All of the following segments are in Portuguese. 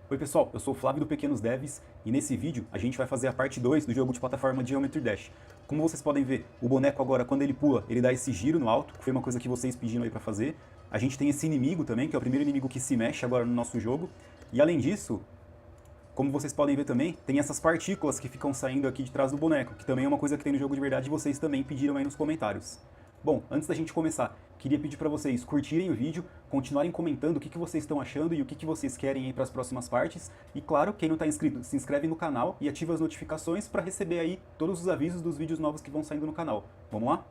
Oi pessoal, eu sou o Flávio do Pequenos Devs e nesse vídeo a gente vai fazer a parte 2 do jogo de plataforma Geometry Dash. Como vocês podem ver, o boneco agora quando ele pula, ele dá esse giro no alto, que foi uma coisa que vocês pediram aí pra fazer. A gente tem esse inimigo também, que é o primeiro inimigo que se mexe agora no nosso jogo. E além disso, como vocês podem ver também, tem essas partículas que ficam saindo aqui de trás do boneco, que também é uma coisa que tem no jogo de verdade e vocês também pediram aí nos comentários. Bom, antes da gente começar, queria pedir para vocês curtirem o vídeo, continuarem comentando o que vocês estão achando e o que vocês querem aí para as próximas partes. E claro, quem não está inscrito, se inscreve no canal e ativa as notificações para receber aí todos os avisos dos vídeos novos que vão saindo no canal. Vamos lá?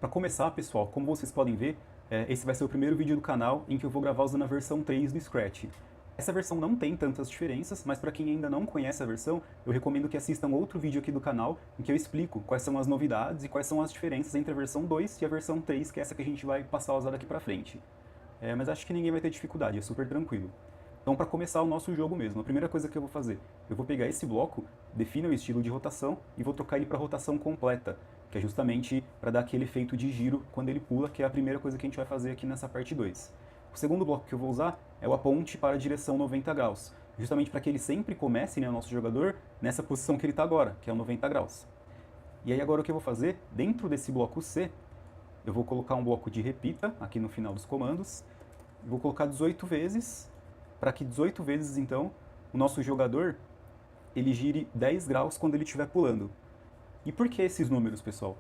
Para começar, pessoal, como vocês podem ver, esse vai ser o primeiro vídeo do canal em que eu vou gravar usando a versão 3 do Scratch. Essa versão não tem tantas diferenças, mas para quem ainda não conhece a versão, eu recomendo que assistam outro vídeo aqui do canal em que eu explico quais são as novidades e quais são as diferenças entre a versão 2 e a versão 3, que é essa que a gente vai passar a usar daqui para frente. Mas acho que ninguém vai ter dificuldade, é super tranquilo. Então, para começar o nosso jogo mesmo, a primeira coisa que eu vou fazer, eu vou pegar esse bloco, defino o estilo de rotação e vou trocar ele para rotação completa, que é justamente para dar aquele efeito de giro quando ele pula, que é a primeira coisa que a gente vai fazer aqui nessa parte 2. O segundo bloco que eu vou usar é o aponte para a direção 90 graus, justamente para que ele sempre comece, né, o nosso jogador, nessa posição que ele está agora, que é o 90 graus. E aí agora o que eu vou fazer, dentro desse bloco C, eu vou colocar um bloco de repita aqui no final dos comandos, vou colocar 18 vezes, para que 18 vezes, então, o nosso jogador ele gire 10 graus quando ele estiver pulando. E por que esses números, pessoal?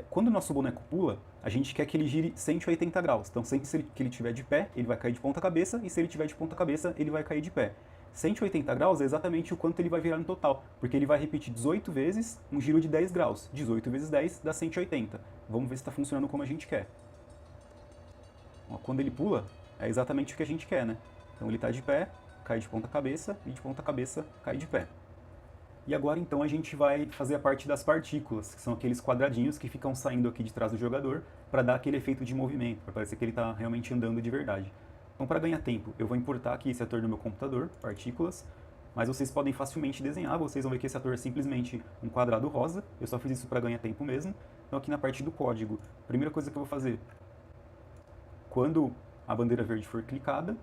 Quando o nosso boneco pula, a gente quer que ele gire 180 graus. Então, sempre que ele estiver de pé, ele vai cair de ponta cabeça, e se ele estiver de ponta cabeça, ele vai cair de pé. 180 graus é exatamente o quanto ele vai virar no total, porque ele vai repetir 18 vezes um giro de 10 graus. 18 vezes 10 dá 180. Vamos ver se está funcionando como a gente quer. Quando ele pula, é exatamente o que a gente quer, né? Então ele está de pé, cai de ponta cabeça, e de ponta cabeça cai de pé. E agora então a gente vai fazer a parte das partículas, que são aqueles quadradinhos que ficam saindo aqui de trás do jogador para dar aquele efeito de movimento, para parecer que ele está realmente andando de verdade. Então, para ganhar tempo, eu vou importar aqui esse ator no meu computador, partículas, mas vocês podem facilmente desenhar, vocês vão ver que esse ator é simplesmente um quadrado rosa, eu só fiz isso para ganhar tempo mesmo. Então aqui na parte do código, a primeira coisa que eu vou fazer, quando a bandeira verde for clicada,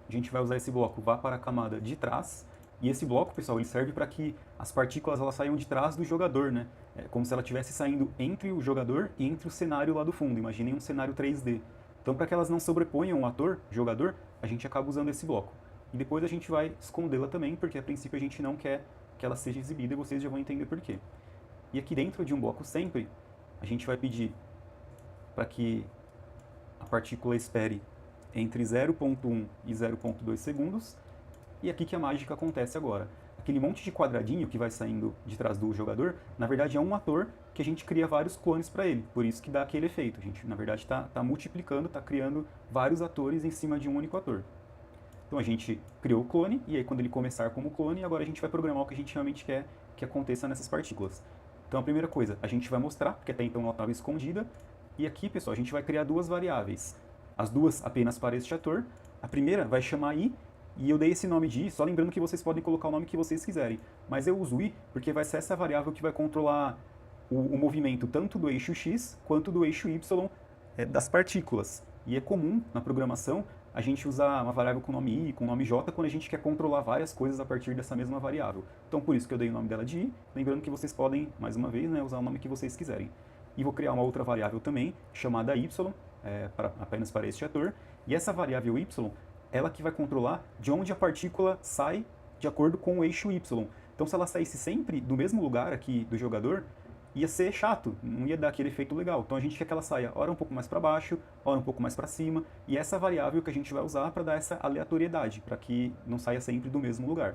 a gente vai usar esse bloco vá para a camada de trás, e esse bloco, pessoal, ele serve para que as partículas elas saiam de trás do jogador, né? É como se ela estivesse saindo entre o jogador e entre o cenário lá do fundo. Imaginem um cenário 3D. Então, para que elas não sobreponham o ator, jogador, a gente acaba usando esse bloco. E depois a gente vai escondê-la também, porque a princípio a gente não quer que ela seja exibida e vocês já vão entender por quê. E aqui dentro de um bloco sempre, a gente vai pedir para que a partícula espere entre 0.1 e 0.2 segundos, e aqui que a mágica acontece agora. Aquele monte de quadradinho que vai saindo de trás do jogador, na verdade é um ator que a gente cria vários clones para ele, por isso que dá aquele efeito. A gente, na verdade, está multiplicando, está criando vários atores em cima de um único ator. Então a gente criou o clone, e aí quando ele começar como clone, agora a gente vai programar o que a gente realmente quer que aconteça nessas partículas. Então a primeira coisa, a gente vai mostrar, porque até então ela estava escondida, e aqui, pessoal, a gente vai criar duas variáveis. As duas apenas para este ator. A primeira vai chamar i, e eu dei esse nome de i, só lembrando que vocês podem colocar o nome que vocês quiserem. Mas eu uso i porque vai ser essa variável que vai controlar o movimento tanto do eixo x quanto do eixo y das partículas. E é comum na programação a gente usar uma variável com nome i, com nome j, quando a gente quer controlar várias coisas a partir dessa mesma variável. Então por isso que eu dei o nome dela de i, lembrando que vocês podem, mais uma vez, né, usar o nome que vocês quiserem. E vou criar uma outra variável também, chamada y, apenas para este ator, e essa variável y, ela que vai controlar de onde a partícula sai de acordo com o eixo y. Então se ela saísse sempre do mesmo lugar aqui do jogador, ia ser chato, não ia dar aquele efeito legal. Então a gente quer que ela saia ora um pouco mais para baixo, ora um pouco mais para cima, e essa variável que a gente vai usar para dar essa aleatoriedade, para que não saia sempre do mesmo lugar.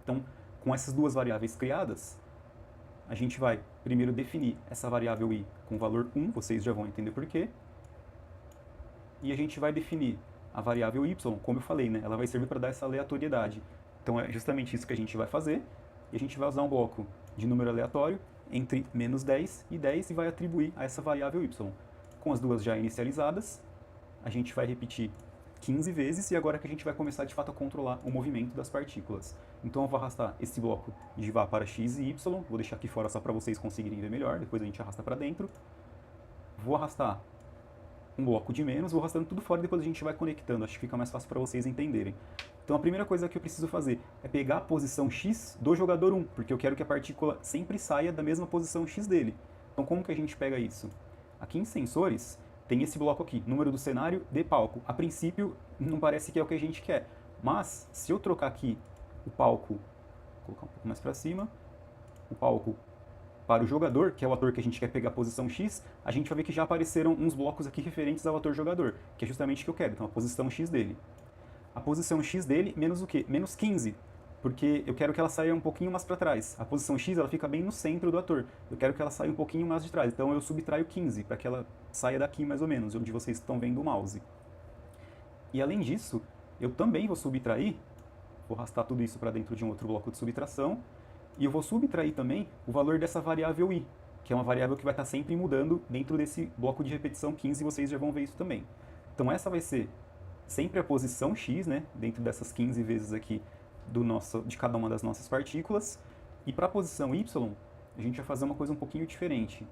Então, com essas duas variáveis criadas, a gente vai primeiro definir essa variável i com valor 1, vocês já vão entender por quê. E a gente vai definir a variável y, como eu falei, né? Ela vai servir para dar essa aleatoriedade. Então é justamente isso que a gente vai fazer. E a gente vai usar um bloco de número aleatório entre menos 10 e 10 e vai atribuir a essa variável y. Com as duas já inicializadas, a gente vai repetir 15 vezes e agora que a gente vai começar de fato a controlar o movimento das partículas. Então eu vou arrastar esse bloco de vá para x e y, vou deixar aqui fora só para vocês conseguirem ver melhor, depois a gente arrasta para dentro. Vou arrastar um bloco de menos, vou arrastando tudo fora e depois a gente vai conectando, acho que fica mais fácil para vocês entenderem. Então a primeira coisa que eu preciso fazer é pegar a posição X do jogador 1, porque eu quero que a partícula sempre saia da mesma posição X dele. Então como que a gente pega isso? Aqui em sensores, tem esse bloco aqui, número do cenário de palco. A princípio, não parece que é o que a gente quer, mas se eu trocar aqui o palco, vou colocar um pouco mais para cima, o palco para o jogador, que é o ator que a gente quer pegar a posição X, a gente vai ver que já apareceram uns blocos aqui referentes ao ator jogador, que é justamente o que eu quero, então a posição X dele. A posição X dele, menos o quê? Menos 15, porque eu quero que ela saia um pouquinho mais para trás. A posição X ela fica bem no centro do ator, eu quero que ela saia um pouquinho mais de trás, então eu subtraio 15, para que ela saia daqui mais ou menos, onde vocês estão vendo o mouse. E além disso, eu também vou subtrair, vou arrastar tudo isso para dentro de um outro bloco de subtração, e eu vou subtrair também o valor dessa variável i, que é uma variável que vai estar sempre mudando dentro desse bloco de repetição 15, vocês já vão ver isso também. Então essa vai ser sempre a posição x, né, dentro dessas 15 vezes aqui de cada uma das nossas partículas, e para a posição y, a gente vai fazer uma coisa um pouquinho diferente.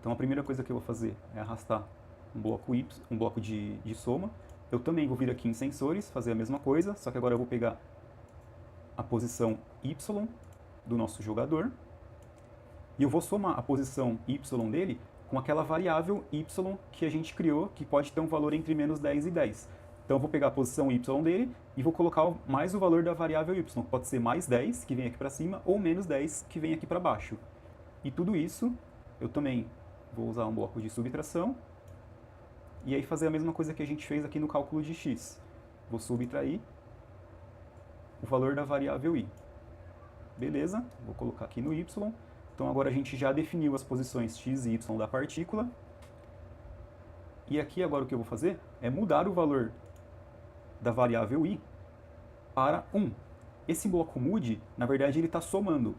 Então a primeira coisa que eu vou fazer é arrastar um bloco de soma. Eu também vou vir aqui em sensores, fazer a mesma coisa, só que agora eu vou pegar a posição y do nosso jogador e eu vou somar a posição y dele com aquela variável y que a gente criou, que pode ter um valor entre menos 10 e 10. Então eu vou pegar a posição y dele e vou colocar mais o valor da variável y, que pode ser mais 10, que vem aqui para cima, ou menos 10, que vem aqui para baixo. E tudo isso eu também vou usar um bloco de subtração e aí fazer a mesma coisa que a gente fez aqui no cálculo de x. Vou subtrair o valor da variável i. Beleza, vou colocar aqui no y. Então agora a gente já definiu as posições x e y da partícula. E aqui agora o que eu vou fazer é mudar o valor da variável i para 1. Esse bloco mude, na verdade ele está somando.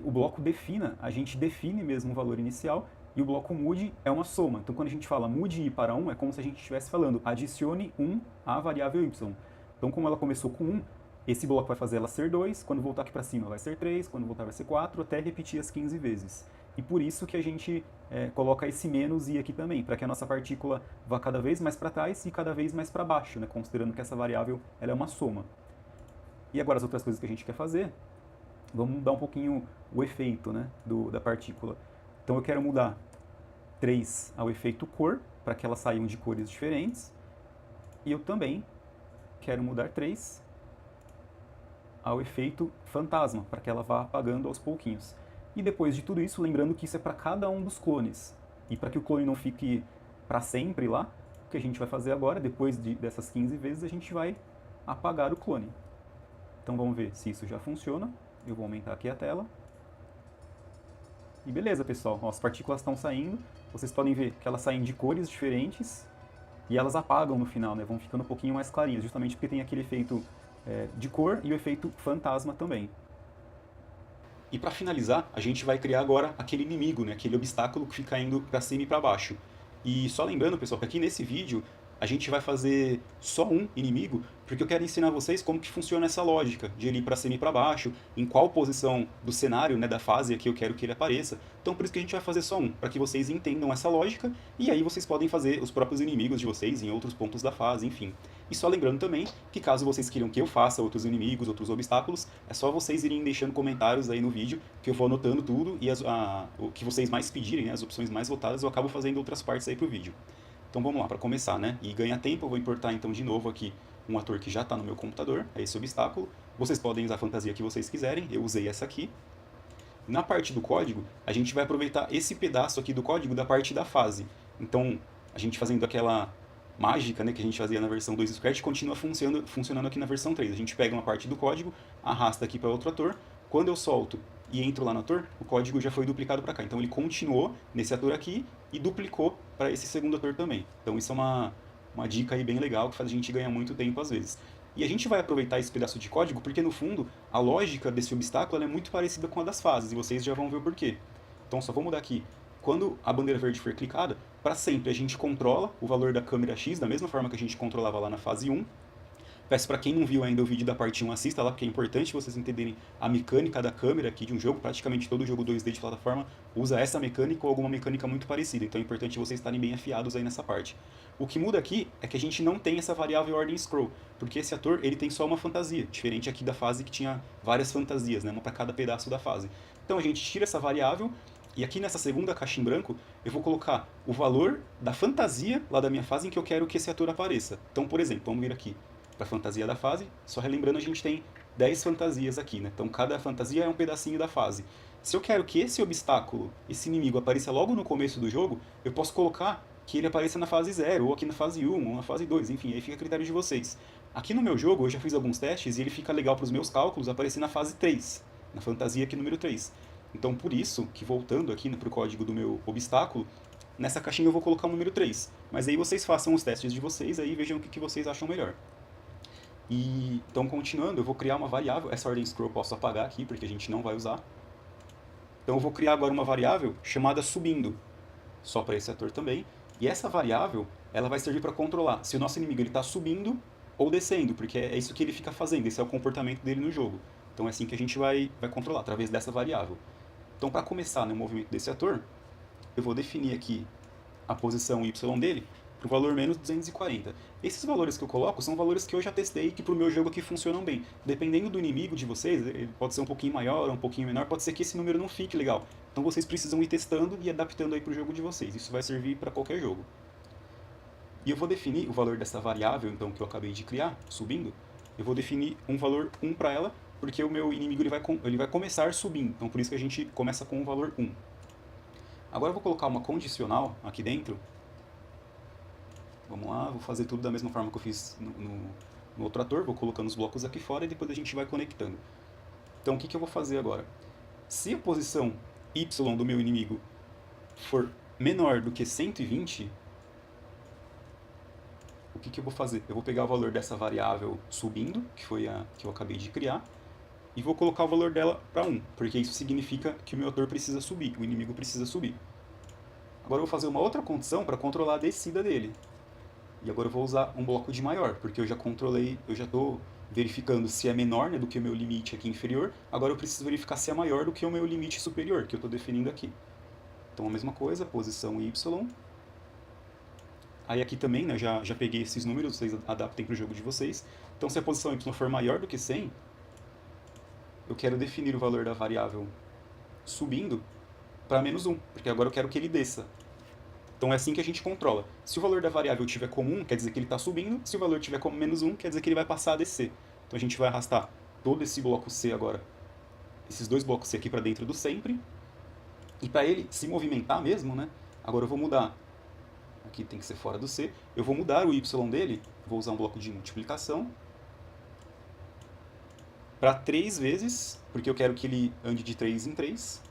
O bloco defina, a gente define mesmo o valor inicial, e o bloco mude é uma soma. Então quando a gente fala mude i para 1, é como se a gente estivesse falando adicione 1 à variável y. Então como ela começou com 1, esse bloco vai fazer ela ser 2, quando voltar aqui para cima vai ser 3, quando voltar vai ser 4, até repetir as 15 vezes. E por isso que a gente coloca esse menos i aqui também, para que a nossa partícula vá cada vez mais para trás e cada vez mais para baixo, né, considerando que essa variável ela é uma soma. E agora as outras coisas que a gente quer fazer, vamos mudar um pouquinho o efeito, né, da partícula. Então eu quero mudar 3 ao efeito cor, para que elas saiam de cores diferentes, e eu também quero mudar 3 ao efeito fantasma, para que ela vá apagando aos pouquinhos. E depois de tudo isso, lembrando que isso é para cada um dos clones. E para que o clone não fique para sempre lá, o que a gente vai fazer agora, depois dessas 15 vezes, a gente vai apagar o clone. Então vamos ver se isso já funciona. Eu vou aumentar aqui a tela. E beleza, pessoal, ó, as partículas estão saindo. Vocês podem ver que elas saem de cores diferentes e elas apagam no final, né? Vão ficando um pouquinho mais clarinhas, justamente porque tem aquele efeito de cor e o efeito fantasma também. E para finalizar, a gente vai criar agora aquele inimigo, né? Aquele obstáculo que fica indo para cima e para baixo. E só lembrando, pessoal, que aqui nesse vídeo a gente vai fazer só um inimigo, porque eu quero ensinar vocês como que funciona essa lógica de ele ir para cima e para baixo, em qual posição do cenário, né, da fase aqui eu quero que ele apareça. Então por isso que a gente vai fazer só um, para que vocês entendam essa lógica, e aí vocês podem fazer os próprios inimigos de vocês em outros pontos da fase, enfim. E só lembrando também que caso vocês queiram que eu faça outros inimigos, outros obstáculos, é só vocês irem deixando comentários aí no vídeo, que eu vou anotando tudo, e o que vocês mais pedirem, né, as opções mais votadas, eu acabo fazendo outras partes aí pro vídeo. Então vamos lá, para começar, né? E ganhar tempo, eu vou importar então de novo aqui um ator que já está no meu computador, é esse obstáculo. Vocês podem usar a fantasia que vocês quiserem, eu usei essa aqui. Na parte do código, a gente vai aproveitar esse pedaço aqui do código da parte da fase. Então, a gente fazendo aquela mágica, né, que a gente fazia na versão 2 do Scratch, continua funcionando aqui na versão 3. A gente pega uma parte do código, arrasta aqui para outro ator, quando eu solto e entro lá no ator, o código já foi duplicado para cá. Então ele continuou nesse ator aqui e duplicou para esse segundo ator também. Então isso é uma dica aí bem legal que faz a gente ganhar muito tempo às vezes. E a gente vai aproveitar esse pedaço de código porque no fundo a lógica desse obstáculo é muito parecida com a das fases e vocês já vão ver o porquê. Então só vou mudar aqui. Quando a bandeira verde for clicada, para sempre a gente controla o valor da câmera X da mesma forma que a gente controlava lá na fase 1. Peço para quem não viu ainda o vídeo da parte 1, assista lá, porque é importante vocês entenderem a mecânica da câmera aqui de um jogo. Praticamente todo jogo 2D de plataforma usa essa mecânica ou alguma mecânica muito parecida, então é importante vocês estarem bem afiados aí nessa parte. O que muda aqui é que a gente não tem essa variável ordem scroll, porque esse ator ele tem só uma fantasia, diferente aqui da fase que tinha várias fantasias, né, uma para cada pedaço da fase. Então a gente tira essa variável e aqui nessa segunda caixa em branco eu vou colocar o valor da fantasia lá da minha fase em que eu quero que esse ator apareça. Então, por exemplo, vamos vir aqui para a fantasia da fase, só relembrando, a gente tem 10 fantasias aqui, né? Então cada fantasia é um pedacinho da fase. Se eu quero que esse obstáculo, esse inimigo apareça logo no começo do jogo, eu posso colocar que ele apareça na fase 0, ou aqui na fase 1, ou na fase 2, enfim, aí fica a critério de vocês. Aqui no meu jogo, eu já fiz alguns testes e ele fica legal para os meus cálculos aparecer na fase 3, na fantasia aqui número 3. Então por isso que voltando aqui para o código do meu obstáculo, nessa caixinha eu vou colocar o número 3. Mas aí vocês façam os testes de vocês aí e vejam o que vocês acham melhor. E então, continuando, eu vou criar uma variável. Essa ordem scroll eu posso apagar aqui, porque a gente não vai usar. Então eu vou criar agora uma variável chamada subindo, só para esse ator também. E essa variável, ela vai servir para controlar se o nosso inimigo está subindo ou descendo, porque é isso que ele fica fazendo, esse é o comportamento dele no jogo. Então é assim que a gente vai controlar, através dessa variável. Então, para começar no movimento desse ator, eu vou definir aqui a posição Y dele para o valor menos 240. Esses valores que eu coloco são valores que eu já testei que para o meu jogo aqui funcionam bem. Dependendo do inimigo de vocês, ele pode ser um pouquinho maior, um pouquinho menor, pode ser que esse número não fique legal. Então vocês precisam ir testando e adaptando aí para o jogo de vocês. Isso vai servir para qualquer jogo. E eu vou definir o valor dessa variável então que eu acabei de criar, subindo. Eu vou definir um valor 1 para ela, porque o meu inimigo ele vai começar subindo. Então por isso que a gente começa com o valor 1. Agora eu vou colocar uma condicional aqui dentro. Vamos lá, vou fazer tudo da mesma forma que eu fiz no outro ator, vou colocando os blocos aqui fora e depois a gente vai conectando. Então o que eu vou fazer agora? Se a posição Y do meu inimigo for menor do que 120, o que eu vou fazer? Eu vou pegar o valor dessa variável subindo, que foi a que eu acabei de criar, e vou colocar o valor dela para 1, porque isso significa que o meu ator precisa subir, o inimigo precisa subir. Agora eu vou fazer uma outra condição para controlar a descida dele. E agora eu vou usar um bloco de maior, porque eu já controlei, eu já estou verificando se é menor, né, do que o meu limite aqui inferior. Agora eu preciso verificar se é maior do que o meu limite superior, que eu estou definindo aqui. Então a mesma coisa, posição Y. Aí aqui também, né, já peguei esses números, vocês adaptem para o jogo de vocês. Então se a posição Y for maior do que 100, eu quero definir o valor da variável subindo para menos 1, porque agora eu quero que ele desça. Então é assim que a gente controla. Se o valor da variável tiver como 1, quer dizer que ele está subindo. Se o valor tiver como menos 1, quer dizer que ele vai passar a descer. Então a gente vai arrastar todo esse bloco C agora, esses dois blocos C aqui para dentro do sempre. E para ele se movimentar mesmo, né? Agora eu vou mudar. Aqui tem que ser fora do C. Eu vou mudar o Y dele. Vou usar um bloco de multiplicação. Para 3 vezes, porque eu quero que ele ande de 3 em 3.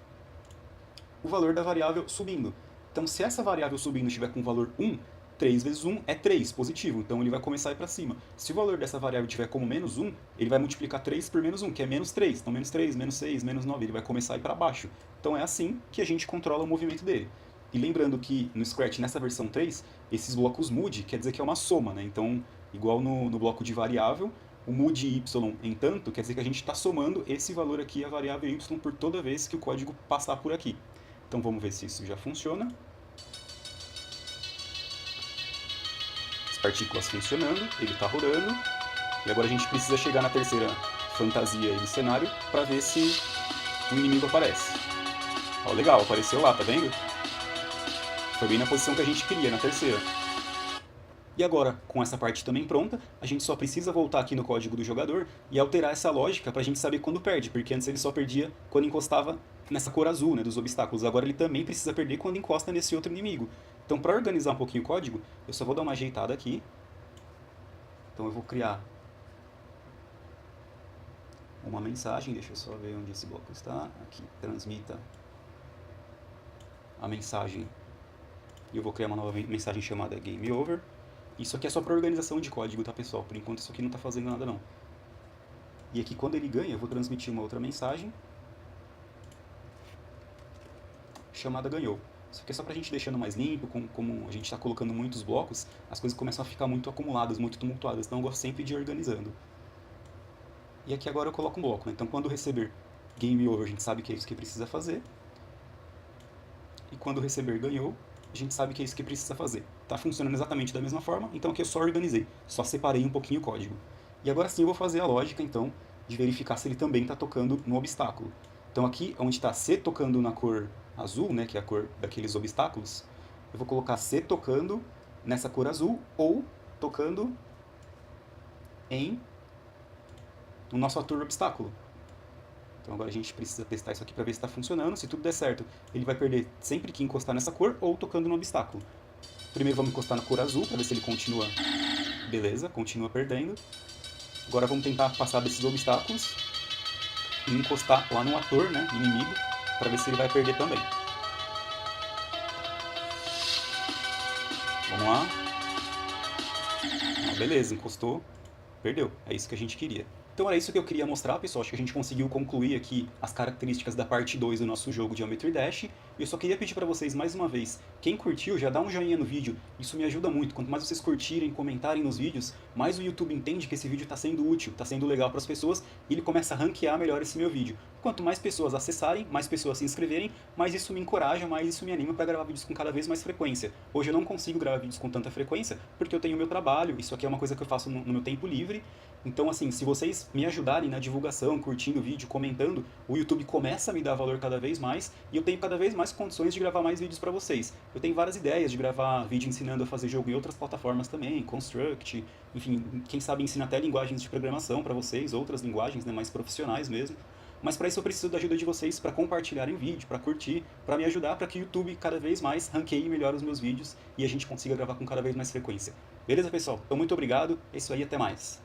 O valor da variável subindo. Então, se essa variável subindo estiver com o valor 1, 3 vezes 1 é 3, positivo. Então, ele vai começar a ir para cima. Se o valor dessa variável tiver como menos 1, ele vai multiplicar 3 por menos 1, que é menos 3. Então, menos 3, menos 6, menos 9, ele vai começar a ir para baixo. Então, é assim que a gente controla o movimento dele. E lembrando que no Scratch, nessa versão 3, esses blocos MUD quer dizer que é uma soma, né? Então, igual no bloco de variável, o MUD y em tanto quer dizer que a gente está somando esse valor aqui, a variável y, por toda vez que o código passar por aqui. Então vamos ver se isso já funciona. As partículas funcionando, ele está rodando. E agora a gente precisa chegar na terceira fantasia aí do cenário para ver se o inimigo aparece. Ó, legal, apareceu lá, tá vendo? Foi bem na posição que a gente queria, na terceira. E agora, com essa parte também pronta, a gente só precisa voltar aqui no código do jogador e alterar essa lógica para a gente saber quando perde, porque antes ele só perdia quando encostava nessa cor azul, né, dos obstáculos. Agora ele também precisa perder quando encosta nesse outro inimigo. Então, para organizar um pouquinho o código, eu só vou dar uma ajeitada aqui. Então eu vou criar uma mensagem, deixa eu só ver onde esse bloco está. Aqui, transmita a mensagem. E eu vou criar uma nova mensagem chamada Game Over. Isso aqui é só para organização de código, tá, pessoal? Por enquanto isso aqui não está fazendo nada, não. E aqui, quando ele ganha, eu vou transmitir uma outra mensagem chamada ganhou. Isso aqui é só pra gente deixando mais limpo, como a gente está colocando muitos blocos, as coisas começam a ficar muito acumuladas, muito tumultuadas, então eu gosto sempre de ir organizando. E aqui agora eu coloco um bloco, né? Então quando receber game over, a gente sabe que é isso que precisa fazer. E quando receber ganhou, a gente sabe que é isso que precisa fazer. Tá funcionando exatamente da mesma forma, então aqui eu só organizei, só separei um pouquinho o código. E agora sim eu vou fazer a lógica, então, de verificar se ele também está tocando no obstáculo. Então aqui, onde está C tocando na cor azul, né, que é a cor daqueles obstáculos, eu vou colocar C tocando nessa cor azul ou tocando no nosso ator obstáculo. Então agora a gente precisa testar isso aqui para ver se está funcionando. Se tudo der certo, ele vai perder sempre que encostar nessa cor ou tocando no obstáculo. Primeiro vamos encostar na cor azul para ver se ele continua. Beleza, continua perdendo. Agora vamos tentar passar desses obstáculos e encostar lá no ator, né, inimigo, para ver se ele vai perder também. Vamos lá. Beleza, encostou, perdeu. É isso que a gente queria. Então era isso que eu queria mostrar, pessoal. Acho que a gente conseguiu concluir aqui as características da parte 2 do nosso jogo Geometry Dash. E eu só queria pedir para vocês mais uma vez, quem curtiu, já dá um joinha no vídeo. Isso me ajuda muito. Quanto mais vocês curtirem, comentarem nos vídeos, mais o YouTube entende que esse vídeo está sendo útil, está sendo legal para as pessoas e ele começa a ranquear melhor esse meu vídeo. Quanto mais pessoas acessarem, mais pessoas se inscreverem, mais isso me encoraja, mais isso me anima para gravar vídeos com cada vez mais frequência. Hoje eu não consigo gravar vídeos com tanta frequência porque eu tenho o meu trabalho, isso aqui é uma coisa que eu faço no meu tempo livre. Então, assim, se vocês me ajudarem na divulgação, curtindo o vídeo, comentando, o YouTube começa a me dar valor cada vez mais e eu tenho cada vez mais condições de gravar mais vídeos para vocês. Eu tenho várias ideias de gravar vídeo ensinando a fazer jogo em outras plataformas também, Construct, enfim, quem sabe ensina até linguagens de programação para vocês, outras linguagens, né, mais profissionais mesmo. Mas para isso eu preciso da ajuda de vocês para compartilharem vídeo, para curtir, para me ajudar para que o YouTube cada vez mais ranqueie melhor os meus vídeos e a gente consiga gravar com cada vez mais frequência. Beleza, pessoal? Então muito obrigado, é isso aí, até mais.